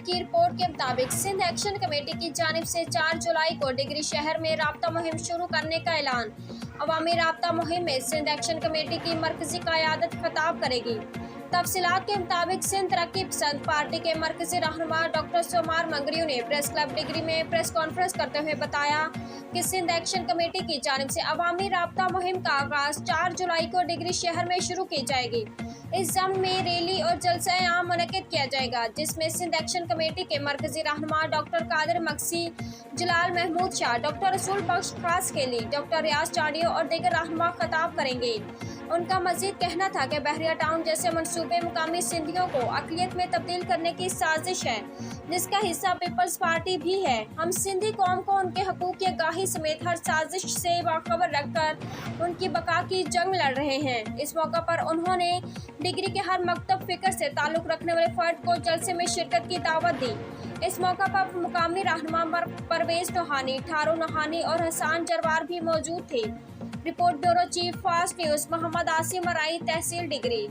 की रिपोर्ट के मुताबिक सिंध एक्शन कमेटी की जानिब से 4 जुलाई को डिगरी शहर में राब्ता मुहिम शुरू करने का ऐलान। अवामी राब्ता मुहिम में सिंध एक्शन कमेटी की मरकजी क़यादत खिताब करेगी। तफसीलात के मुताबिक सिंध तरक्की पसंद पार्टी के मरकजी रहनुमा डॉक्टर सोमार मंगरियों ने प्रेस क्लब डिगरी में प्रेस कॉन्फ्रेंस करते हुए बताया कि सिंध एक्शन कमेटी की जानिब से अवामी राब्ता मुहिम का आगाज 4 जुलाई को डिगरी शहर में शुरू की जाएगी। इस ज़म में रैली और जलसा आम मुनक़िद किया जाएगा, जिसमें सिंध एक्शन कमेटी के मरकजी रहनुमा डॉक्टर कादिर मक्सी, जलाल महमूद शाह, डॉक्टर रसूल बख्श खास केली, डॉक्टर रियाज चाडियो और दीगर रहनुमा खिताब करेंगे। उनका मजीद कहना था कि बहरिया टाउन जैसे मनसूबे मुकामी सिंधियों को अक़लियत में तब्दील करने की साजिश है, जिसका हिस्सा पीपल्स पार्टी भी है। हम सिंधी कौम को उनके हकूक़ की आगाही समेत हर साजिश से बाखबर रखकर उनकी बका की जंग लड़ रहे हैं। इस मौका पर उन्होंने डिगरी के हर मकतब फ़िक्र से ताल्लुक़ रखने वाले फ़र्द को जलसे में शिरकत की दावत दी। इस मौका पर मुकामी रहनुमा परवेज़ नोहानी, ठारो नोहानी और हसान जरवार भी मौजूद थे। Report bureau chief fast news Mohammad Asim Marai, तहसील डिगरी।